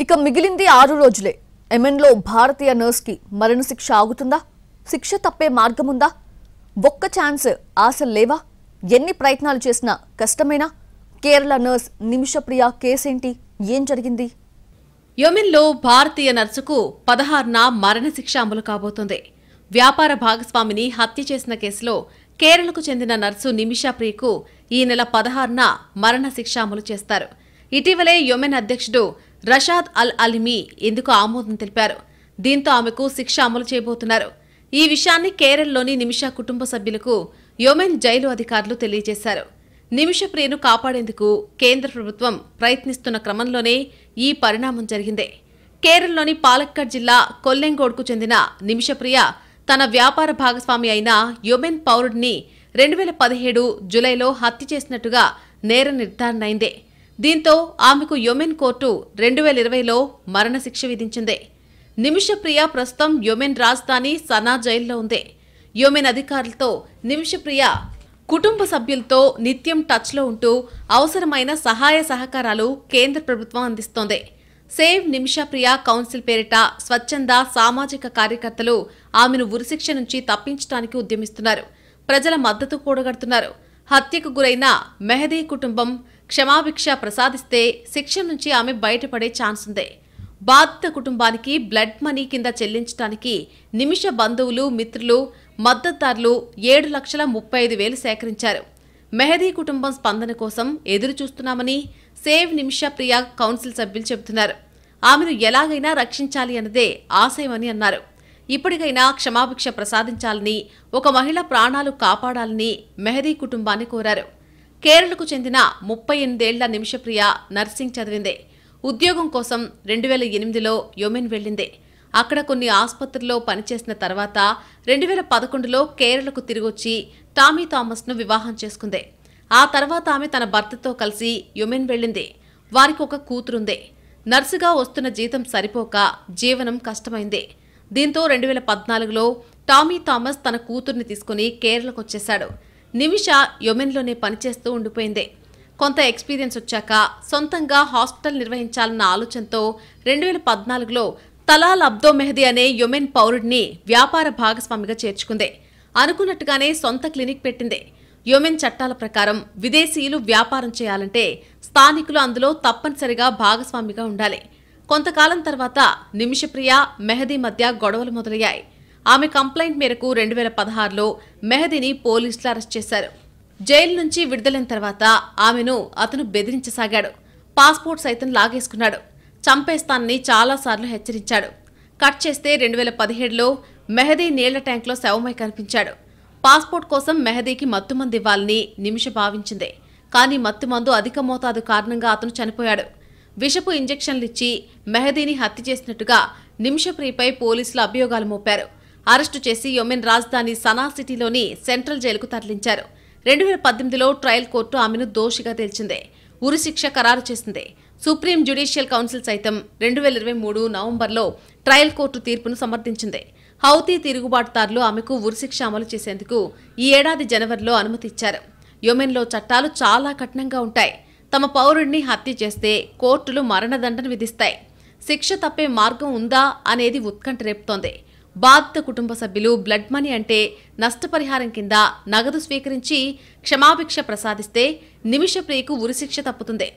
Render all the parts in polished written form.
ఇక మిగిలింది 6 రోజులే. యెమెన్లో భారతీయ నర్స్కి మరణశిక్ష ఆగుతుందా? శిక్ష తప్పే మార్గముందా? ఒక్క ఛాన్స్ ఆశలు లేవా? ఎన్ని ప్రయత్నాలు చేసినా కష్టమేనా? కేరళ నర్స్ నిమిషప్రియ కేసేంటి? ఏం జరిగింది? యెమెన్లో భారతీయ నర్సుకు 16న మరణశిక్ష అమలు కాబోతోంది. వ్యాపార భాగస్వామిని హత్య చేసిన కేసులో కేరళకు చెందిన నర్సు నిమిషప్రియకు ఈ నెల 16న మరణశిక్ష అమలు చేస్తారు. ఇటీవలే యెమెన్ అధ్యక్షుడు రషాద్ అల్ అలిమి ఇందుకు ఆమోదం తెలిపారు. దీంతో ఆమెకు శిక్ష అమలు చేయబోతున్నారు. ఈ విషయాన్ని కేరళలోని నిమిష కుటుంబ సభ్యులకు యెమెన్ జైలు అధికారులు తెలియజేశారు. నిమిషప్రియను కాపాడేందుకు కేంద్ర ప్రభుత్వం ప్రయత్నిస్తున్న క్రమంలోనే ఈ పరిణామం జరిగింది. కేరళలోని పాలక్కడ్ జిల్లా కొల్లెంగోడ్కు చెందిన నిమిషప్రియ తన వ్యాపార భాగస్వామి అయిన యెమెన్ పౌరుడిని 2017 జూలైలో హత్య చేసినట్టుగా నేర నిర్ధారణ అయింది. దీంతో ఆమెకు యెమెన్ కోర్టు 2020లో మరణశిక్ష విధించింది. నిమిషప్రియ ప్రస్తుతం యెమెన్ రాజధాని సనా జైల్లో ఉంది. యెమెన్ అధికారులతో నిమిషప్రియ కుటుంబ సభ్యులతో నిత్యం టచ్లో ఉంటూ అవసరమైన సహాయ సహకారాలు కేంద్ర ప్రభుత్వం అందిస్తోంది. సేవ్ నిమిషప్రియ కౌన్సిల్ పేరిట స్వచ్ఛంద సామాజిక కార్యకర్తలు ఆమెను ఉరిశిక్ష నుంచి తప్పించడానికి ఉద్యమిస్తున్నారు. ప్రజల మద్దతు కూడగడుతున్నారు. హత్యకు గురైన మెహదీ కుటుంబం క్షమాభిక్ష ప్రసాదిస్తే శిక్ష నుంచి ఆమె బయటపడే ఛాన్స్ ఉంది. బాధిత కుటుంబానికి బ్లడ్ మనీ కింద చెల్లించడానికి నిమిష బంధువులు, మిత్రులు, మద్దతుదారులు 7,35,000 సేకరించారు. మెహదీ కుటుంబం స్పందన కోసం ఎదురు చూస్తున్నామని సేవ్ నిమిషప్రియ కౌన్సిల్ సభ్యులు చెబుతున్నారు. ఆమెను ఎలాగైనా రక్షించాలి అన్నదే ఆశయమని అన్నారు. ఇప్పటికైనా క్షమాభిక్ష ప్రసాదించాలని, ఒక మహిళ ప్రాణాలు కాపాడాలని మెహదీ కుటుంబాన్ని కోరారు. కేరళకు చెందిన 38 ఏళ్ల నిమిషప్రియ నర్సింగ్ చదివింది. ఉద్యోగం కోసం 2008లో యెమెన్ వెళ్లింది. అక్కడ కొన్ని ఆసుపత్రుల్లో పనిచేసిన తర్వాత 2011లో కేరళకు తిరిగొచ్చి టామీ థామస్ను వివాహం చేసుకుంది. ఆ తర్వాత ఆమె తన భర్తతో కలిసి యెమెన్ వెళ్లింది. వారికి ఒక కూతురుంది. నర్సుగా వస్తున్న జీతం సరిపోక జీవనం కష్టమైంది. దీంతో 2014లో టామీ థామస్ తన కూతుర్ని తీసుకుని కేరళకు వచ్చేశాడు. నిమిష యెమెన్లోనే పనిచేస్తూ ఉండిపోయింది. కొంత ఎక్స్పీరియన్స్ వచ్చాక సొంతంగా హాస్పిటల్ నిర్వహించాలన్న ఆలోచనతో 2014లో తలాల్ అబ్దో మెహదీ అనే యెమెన్ పౌరుడిని వ్యాపార భాగస్వామిగా చేర్చుకుంది. అనుకున్నట్టుగానే సొంత క్లినిక్ పెట్టింది. యెమెన్ చట్టాల ప్రకారం విదేశీయులు వ్యాపారం చేయాలంటే స్థానికులు అందులో తప్పనిసరిగా భాగస్వామిగా ఉండాలి. కొంతకాలం తర్వాత నిమిషప్రియ, మెహదీ మధ్య గొడవలు మొదలయ్యాయి. ఆమె కంప్లైంట్ మేరకు 2016లో మెహదీని పోలీసులు అరెస్ట్ చేశారు. జైలు నుంచి విడుదలైన తర్వాత ఆమెను అతను బెదిరించసాగాడు. పాస్పోర్ట్ సైతం లాగేసుకున్నాడు. చంపేస్తానని చాలాసార్లు హెచ్చరించాడు. కట్ చేస్తే 2017లో మెహదీ నీళ్ల ట్యాంక్లో శవమై కనిపించాడు. పాస్పోర్ట్ కోసం మెహదీకి మత్తుమందు ఇవ్వాలని నిమిష భావించింది. కానీ మత్తుమందు అధిక మోతాదు కారణంగా అతను చనిపోయాడు. విషపు ఇంజెక్షన్లిచ్చి మెహదీని హత్య చేసినట్టుగా నిమిషప్రియపై పోలీసులు అభియోగాలు మోపారు. అరెస్టు చేసి యెమెన్ రాజధాని సనా సిటీలోని సెంట్రల్ జైలుకు తరలించారు. 2018లో ట్రయల్ కోర్టు ఆమెను దోషిగా తేల్చింది. ఉరిశిక్ష ఖరారు చేసింది. సుప్రీం జ్యుడిషియల్ కౌన్సిల్ సైతం 2023 నవంబర్లో ట్రయల్ కోర్టు తీర్పును సమర్థించింది. హౌతీ తిరుగుబాటుదారులు ఆమెకు ఉరిశిక్ష అమలు చేసేందుకు ఈ ఏడాది జనవరిలో అనుమతి ఇచ్చారు. యెమెన్లో చట్టాలు చాలా కఠినంగా ఉంటాయి. తమ పౌరుడిని హత్య చేస్తే కోర్టులు మరణదండన విధిస్తాయి. శిక్ష తప్పే మార్గం ఉందా అనేది ఉత్కంఠ రేపుతోంది. బాధిత కుటుంబ సభ్యులు బ్లడ్ మనీ అంటే నష్టపరిహారం కింద నగదు స్వీకరించి క్షమాభిక్ష ప్రసాదిస్తే నిమిషప్రియకు ఉరిశిక్ష తప్పుతుంది.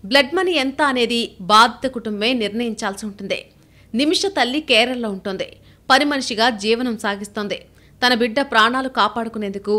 బ్లడ్ మనీ ఎంత అనేది బాధిత కుటుంబమే నిర్ణయించాల్సి ఉంటుంది. నిమిష తల్లి కేరళలో ఉంటుంది. పని మనిషిగా జీవనం సాగిస్తోంది. తన బిడ్డ ప్రాణాలు కాపాడుకునేందుకు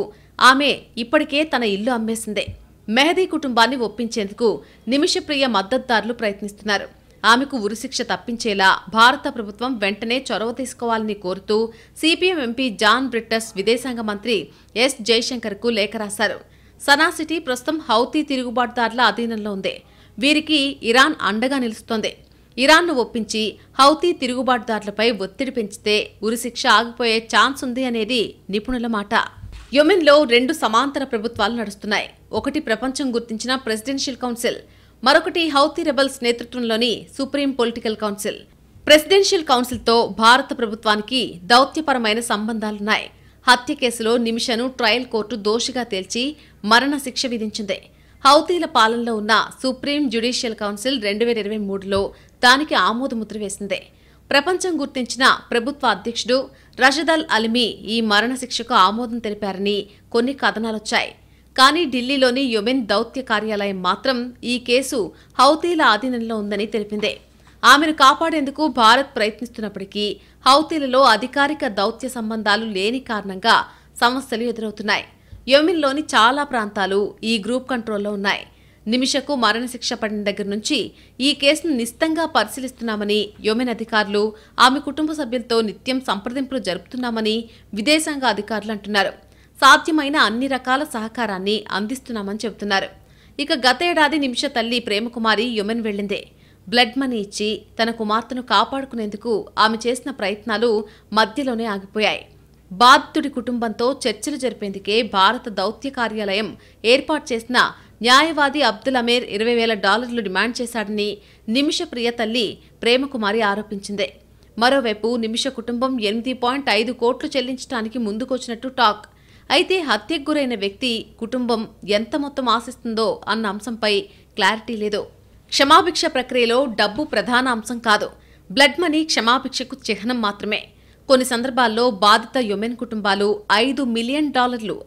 ఆమె ఇప్పటికే తన ఇల్లు అమ్మేసింది. మెహదీ కుటుంబాన్ని ఒప్పించేందుకు నిమిషప్రియ మద్దతుదారులు ప్రయత్నిస్తున్నారు. ఆమెకు ఉరిశిక్ష తప్పించేలా భారత ప్రభుత్వం వెంటనే చొరవ తీసుకోవాలని కోరుతూ సిపిఎం ఎంపీ జాన్ బ్రిట్టస్ విదేశాంగ మంత్రి ఎస్ జైశంకర్కు లేఖ రాశారు. సనా సిటీ ప్రస్తుతం హౌతీ తిరుగుబాటుదారుల అధీనంలో ఉంది. వీరికి ఇరాన్ అండగా నిలుస్తోంది. ఇరాన్ను ఒప్పించి హౌతీ తిరుగుబాటుదారులపై ఒత్తిడి పెంచితే ఉరిశిక్ష ఆగిపోయే ఛాన్స్ ఉంది అనేది నిపుణుల మాట. యెమెన్లో 2 సమాంతర ప్రభుత్వాలు నడుస్తున్నాయి. ఒకటి ప్రపంచం గుర్తించిన ప్రెసిడెన్షియల్ కౌన్సిల్, మరొకటి హౌతీ రెబల్స్ నేతృత్వంలోని సుప్రీం పొలిటికల్ కౌన్సిల్. ప్రెసిడెన్షియల్ కౌన్సిల్తో భారత ప్రభుత్వానికి దౌత్యపరమైన సంబంధాలున్నాయి. హత్య కేసులో నిమిషను ట్రయల్ కోర్టు దోషిగా తేల్చి మరణశిక్ష విధించింది. హౌతీల పాలనలో ఉన్న సుప్రీం జ్యుడిషియల్ కౌన్సిల్ 2023లో దానికి ఆమోదముద్ర వేసింది. ప్రపంచం గుర్తించిన ప్రభుత్వ అధ్యక్షుడు రషద్ అల్ అల్మీ ఈ మరణశిక్షకు ఆమోదం తెలిపారని కొన్ని కథనాలొచ్చాయి. కానీ ఢిల్లీలోని యెమెన్ దౌత్య కార్యాలయం మాత్రం ఈ కేసు హౌతీల ఆధీనంలో ఉందని తెలిపింది. ఆమెను కాపాడేందుకు భారత్ ప్రయత్నిస్తున్నప్పటికీ హౌతీలలో అధికారిక దౌత్య సంబంధాలు లేని కారణంగా సమస్యలు ఎదురవుతున్నాయి. యెమెన్లోని చాలా ప్రాంతాలు ఈ గ్రూప్ కంట్రోల్లో ఉన్నాయి. నిమిషకు మరణశిక్ష పడిన దగ్గర నుంచి ఈ కేసును నిశితంగా పరిశీలిస్తున్నామని యెమెన్ అధికారులు, ఆమె కుటుంబ సభ్యులతో నిత్యం సంప్రదింపులు జరుపుతున్నామని విదేశాంగ అధికారులు అంటున్నారు. సాధ్యమైన అన్ని రకాల సహకారాన్ని అందిస్తున్నామని చెబుతున్నారు. ఇక గతేడాది నిమిష తల్లి ప్రేమకుమారి యెమెన్ వెళ్లింది. బ్లడ్ మనీ ఇచ్చి తన కుమార్తెను కాపాడుకునేందుకు ఆమె చేసిన ప్రయత్నాలు మధ్యలోనే ఆగిపోయాయి. బాధితుడి కుటుంబంతో చర్చలు జరిపేందుకే భారత దౌత్య కార్యాలయం ఏర్పాటు చేసిన న్యాయవాది అబ్దుల్ అమీర్ $20,000 డిమాండ్ చేశాడని నిమిష ప్రియ తల్లి ప్రేమకుమారి ఆరోపించింది. మరోవైపు నిమిష కుటుంబం 8.5 కోట్లు చెల్లించడానికి ముందుకొచ్చినట్టు టాక్. అయితే హత్యకు గురైన వ్యక్తి కుటుంబం ఎంత మొత్తం ఆశిస్తుందో అన్న అంశంపై క్లారిటీ లేదు. క్షమాభిక్ష ప్రక్రియలో డబ్బు ప్రధాన అంశం కాదు. బ్లడ్ మనీ క్షమాభిక్షకు చిహ్నం మాత్రమే. కొన్ని సందర్భాల్లో బాధిత యెమెన్ కుటుంబాలు $5 మిలియన్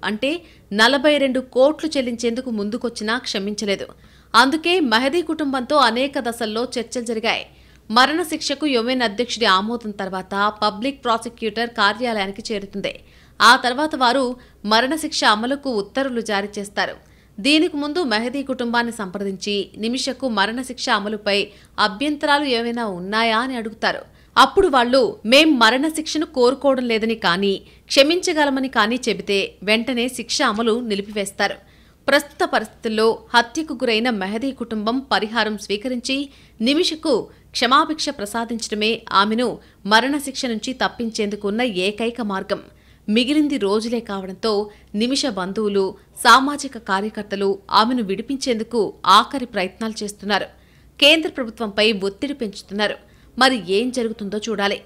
అంటే 42 కోట్లు చెల్లించేందుకు ముందుకొచ్చినా క్షమించలేదు. అందుకే మెహదీ కుటుంబంతో అనేక దశల్లో చర్చలు జరిగాయి. మరణశిక్షకు యెమెన్ అధ్యక్షుడి ఆమోదం తర్వాత పబ్లిక్ ప్రాసిక్యూటర్ కార్యాలయానికి చేరుతుంది. ఆ తర్వాత వారు మరణశిక్ష అమలుకు ఉత్తర్వులు జారీ చేస్తారు. దీనికి ముందు మెహదీ కుటుంబాన్ని సంప్రదించి నిమిషకు మరణశిక్ష అమలుపై అభ్యంతరాలు ఏమైనా ఉన్నాయా అని అడుగుతారు. అప్పుడు వాళ్లు మేం మరణశిక్షను కోరుకోవడం లేదని కానీ క్షమించగలమని కానీ చెబితే వెంటనే శిక్ష అమలు నిలిపివేస్తారు. ప్రస్తుత పరిస్థితుల్లో హత్యకు గురైన మెహదీ కుటుంబం పరిహారం స్వీకరించి నిమిషకు క్షమాభిక్ష ప్రసాదించడమే ఆమెను మరణశిక్ష నుంచి తప్పించేందుకు ఉన్న ఏకైక మార్గం. మిగిలింది రోజులే కావడంతో నిమిష బంధువులు, సామాజిక కార్యకర్తలు ఆమెను విడిపించేందుకు ఆఖరి ప్రయత్నాలు చేస్తున్నారు. కేంద్ర ప్రభుత్వంపై ఒత్తిడి పెంచుతున్నారు. మరి ఏం జరుగుతుందో చూడాలి.